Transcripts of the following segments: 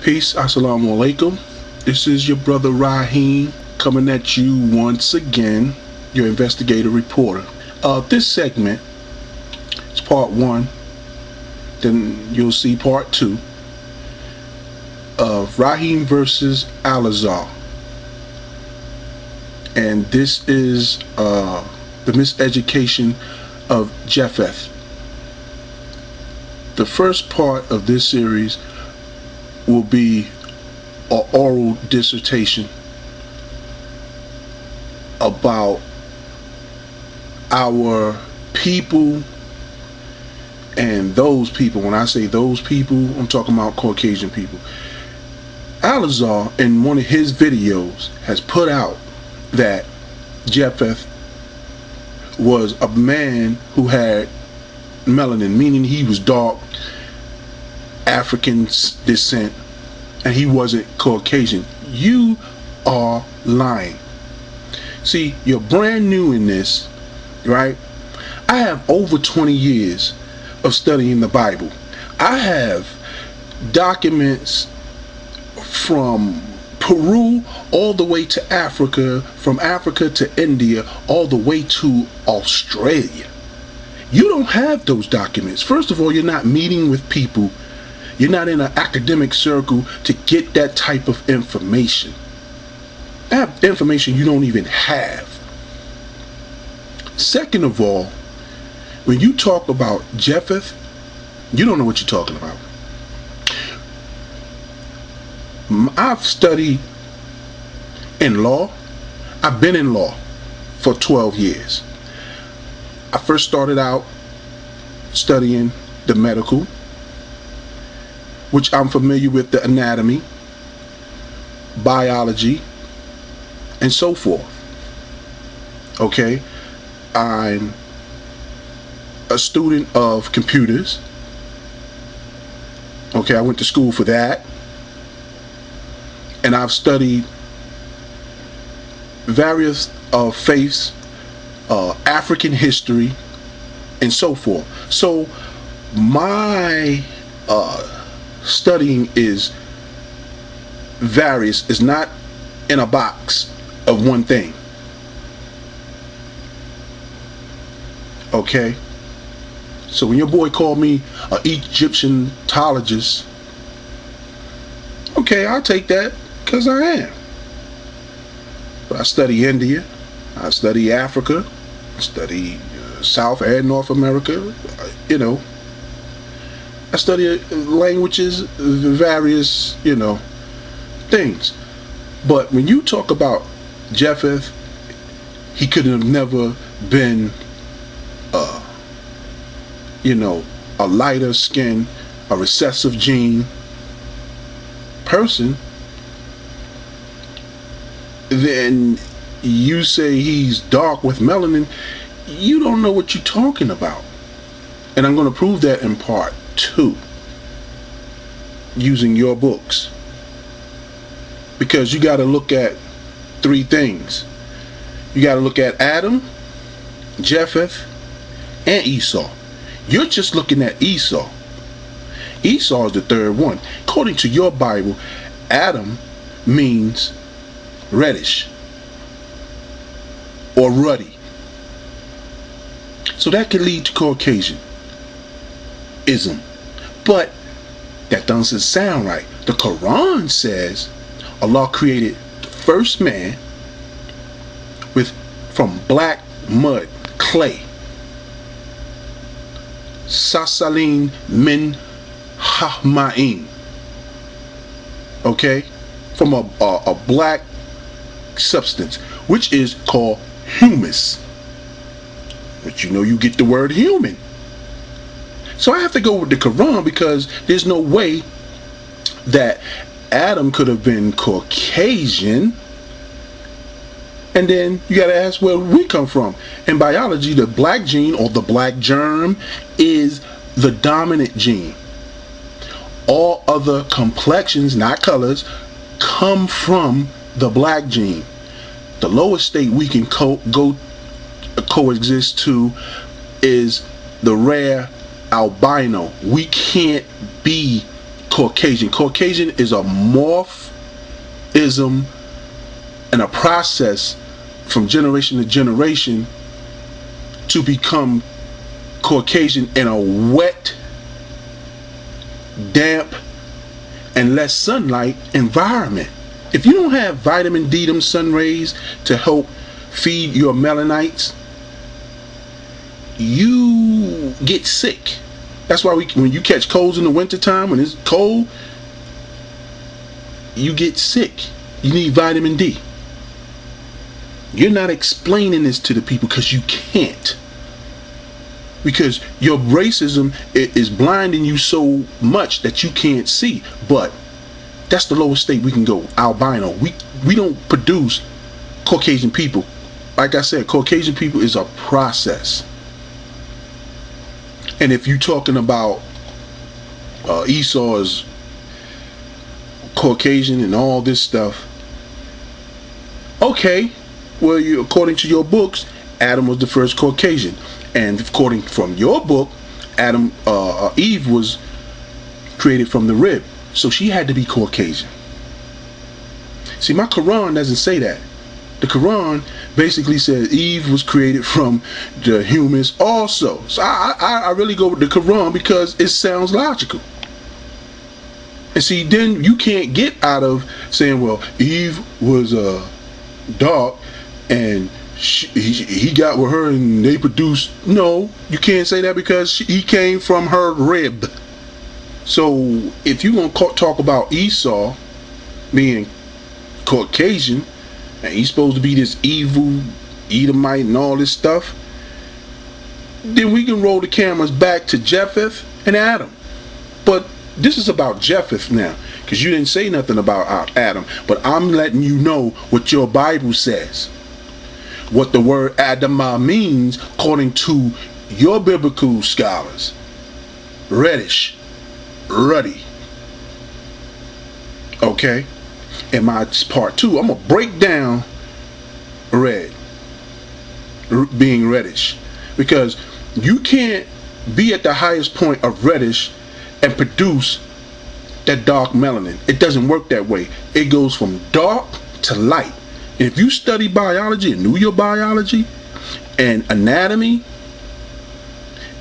Peace, assalamu alaikum. This is your brother Rahim coming at you once again, your investigative reporter. This segment is part one, then you'll see part two of Rahim versus Ahlazar. And this is the miseducation of Japheth. The first part of this series will be an oral dissertation about our people and those people. When I say those people, I'm talking about Caucasian people. Ahlazar, in one of his videos, has put out that Japheth was a man who had melanin, meaning he was dark, African descent, and he wasn't Caucasian. You are lying. See, you're brand new in this, right? I have over 20 years of studying the Bible. I have documents from Peru all the way to Africa, from Africa to India, all the way to Australia. You don't have those documents. First of all, you're not meeting with people. You're not in an academic circle to get that type of information. That information you don't even have. Second of all, when you talk about Japheth, you don't know what you're talking about. I've studied in law. I've been in law for 12 years. I first started out studying the medical, which I'm familiar with, the anatomy, biology, and so forth. Okay, I'm a student of computers. Okay, I went to school for that. And I've studied various faiths, African history, and so forth. So my studying is various. It's not in a box of one thing. Okay? So when your boy called me an Egyptologist, okay, I'll take that, because I am. But I study India, I study Africa, I study South and North America, you know. I study languages, various, you know, things. But when you talk about Japheth, he could have never been, you know, a lighter skin, a recessive gene person. Then you say he's dark with melanin. You don't know what you're talking about. And I'm going to prove that in part two, using your books. Because you got to look at three things. You got to look at Adam, Japheth, and Esau. You're just looking at Esau. Esau is the third one. According to your Bible, Adam means reddish or ruddy. So that can lead to Caucasianism. But that doesn't sound right. The Quran says Allah created the first man from black mud, clay. Sasalin min hahma'in. Okay? From a black substance, which is called humus. But you know, you get the word human. So I have to go with the Quran, because there's no way that Adam could have been Caucasian. And then you got to ask where we come from. In biology, the black gene, or the black germ, is the dominant gene. All other complexions, not colors, come from the black gene. The lowest state we can coexist to is the rare albino. We can't be Caucasian. Caucasian is a morphism and a process from generation to generation to become Caucasian in a wet, damp, and less sunlight environment. If you don't have vitamin D, them sun rays, to help feed your melanites, you get sick. That's why when you catch colds in the wintertime, when it's cold, you get sick. You need vitamin D. You're not explaining this to the people because you can't. Because your racism is blinding you so much that you can't see. But that's the lowest state we can go, albino. We don't produce Caucasian people. Like I said, Caucasian people is a process. And if you're talking about Esau's Caucasian and all this stuff, okay, well, according to your books, Adam was the first Caucasian, and according from your book, Eve was created from the rib, so she had to be Caucasian. See, my Quran doesn't say that. The Quran basically says Eve was created from the humans also. So I really go with the Quran because it sounds logical. And see, then you can't get out of saying, well, Eve was dark and he got with her and they produced. No, you can't say that because he came from her rib. So if you're going to talk about Esau being Caucasian, and he's supposed to be this evil Edomite and all this stuff, then we can roll the cameras back to Japheth and Adam. But this is about Japheth now, because you didn't say nothing about Adam. But I'm letting you know what your Bible says, what the word Adamah means according to your biblical scholars. Reddish, ruddy. Okay? In my part 2, I'm going to break down red, being reddish, because you can't be at the highest point of reddish and produce that dark melanin. It doesn't work that way. It goes from dark to light. And if you study biology and knew your biology and anatomy,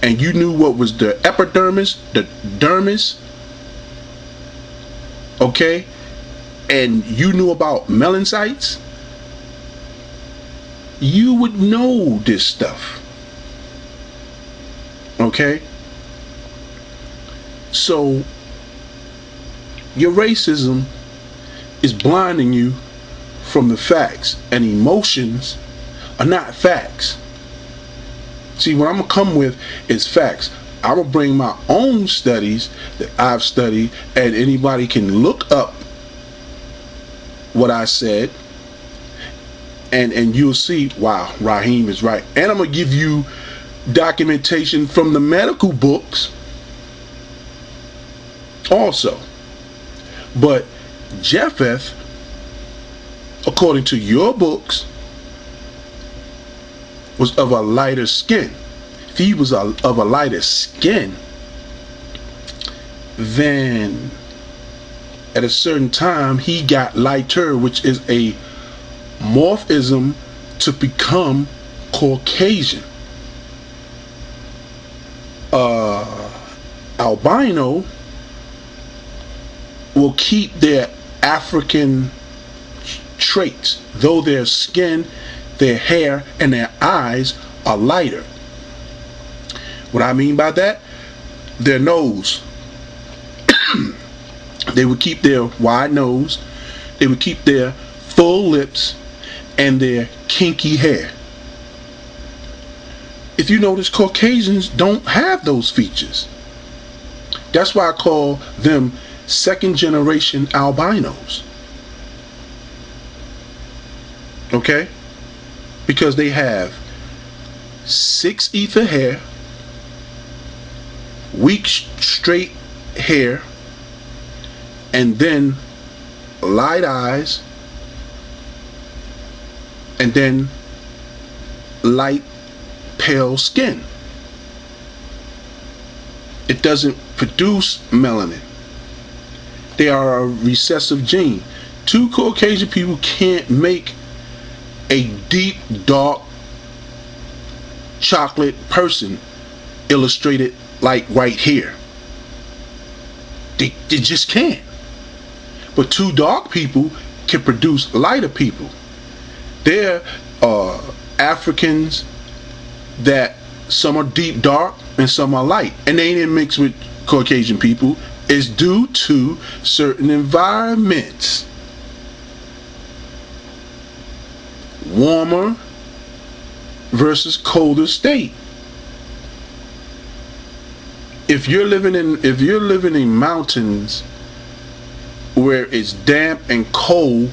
and you knew what was the epidermis, the dermis, okay, and you knew about melanocytes, you would know this stuff. Okay? So your racism is blinding you from the facts, and emotions are not facts. See, what I'm gonna come with is facts. I'm gonna bring my own studies that I've studied, and anybody can look up what I said, and you'll see, wow, Rahim is right. And I'm gonna give you documentation from the medical books also. But Japheth, according to your books, was of a lighter skin. If he was of a lighter skin, then at a certain time he got lighter, which is a morphism to become Caucasian. Albino will keep their African traits, though their skin, their hair, and their eyes are lighter. What I mean by that, their nose. They would keep their wide nose, they would keep their full lips, and their kinky hair. If you notice, Caucasians don't have those features. That's why I call them second generation albinos. Okay? Because they have 6 ether hair, weak straight hair, and then light eyes, and then light pale skin. It doesn't produce melanin. They are a recessive gene. Two Caucasian people can't make a deep, dark chocolate person illustrated like right here. They just can't. But two dark people can produce lighter people. There are Africans that some are deep dark and some are light, and they ain't mixed with Caucasian people. It's due to certain environments. Warmer versus colder state. If you're living in mountains where it's damp and cold,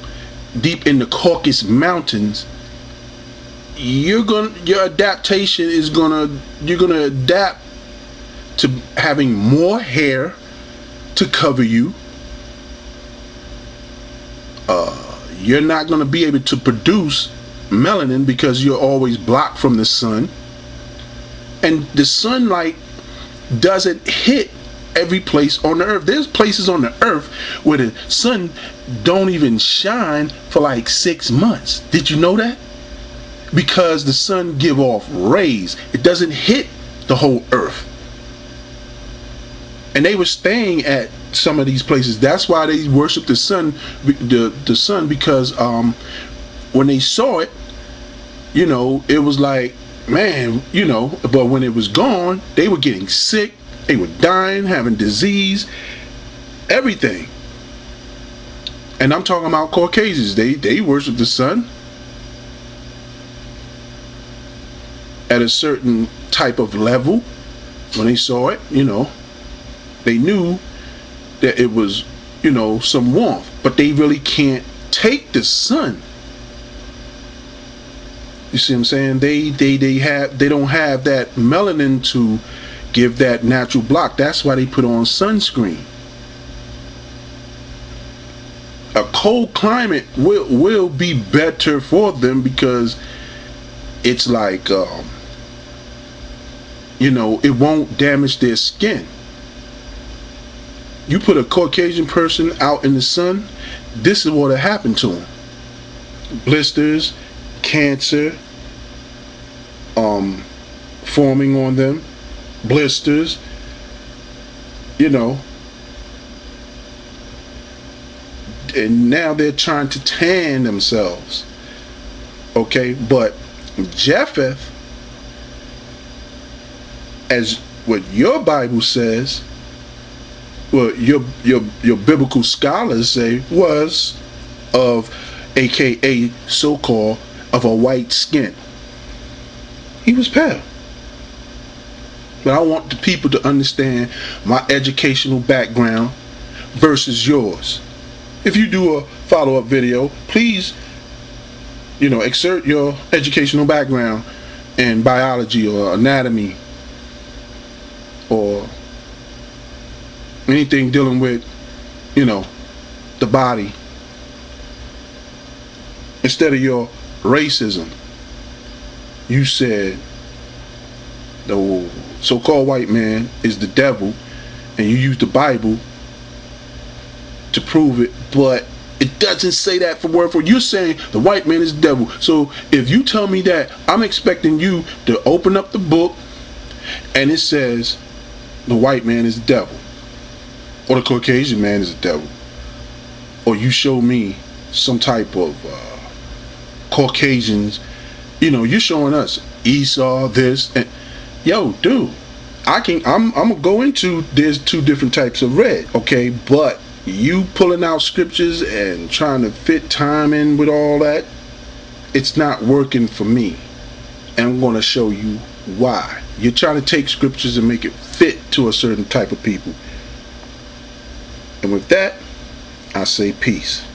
deep in the Caucasus Mountains, your adaptation is you're gonna adapt to having more hair to cover you. You're not gonna be able to produce melanin because you're always blocked from the sun, and the sunlight doesn't hit every place on the earth. There's places on the earth where the sun don't even shine for like 6 months. Did you know that? Because the sun give off rays. It doesn't hit the whole earth. And they were staying at some of these places. That's why they worship the sun, the sun, because when they saw it, you know, it was like, man, you know, but when it was gone, they were getting sick, they were dying, having disease, everything. And I'm talking about Caucasians. They worship the sun at a certain type of level. When they saw it, you know, they knew that it was, you know, some warmth, but they really can't take the sun. You see what I'm saying? They don't have that melanin to give that natural block. That's why they put on sunscreen. A cold climate will be better for them because it's like you know, it won't damage their skin. You put a Caucasian person out in the sun, this is what happened to them. Blisters, cancer forming on them, blisters, you know, and now they're trying to tan themselves. Okay, but Japheth, as what your Bible says, what your biblical scholars say, was of, aka so-called, of a white skin. He was pale. But I want the people to understand my educational background versus yours. If you do a follow-up video, please, you know, exert your educational background in biology or anatomy or anything dealing with, you know, the body, instead of your racism. You said the so-called white man is the devil, and you use the Bible to prove it, but it doesn't say that for word for word. You're saying the white man is the devil. So if you tell me that, I'm expecting you to open up the book and it says the white man is the devil, or the Caucasian man is the devil, or you show me some type of Caucasians. You know, you're showing us Esau, this, and yo, dude, I'm gonna go into, there's two different types of red, okay? But you pulling out scriptures and trying to fit time in with all that, it's not working for me. And I'm gonna show you why. You're trying to take scriptures and make it fit to a certain type of people. And with that, I say peace.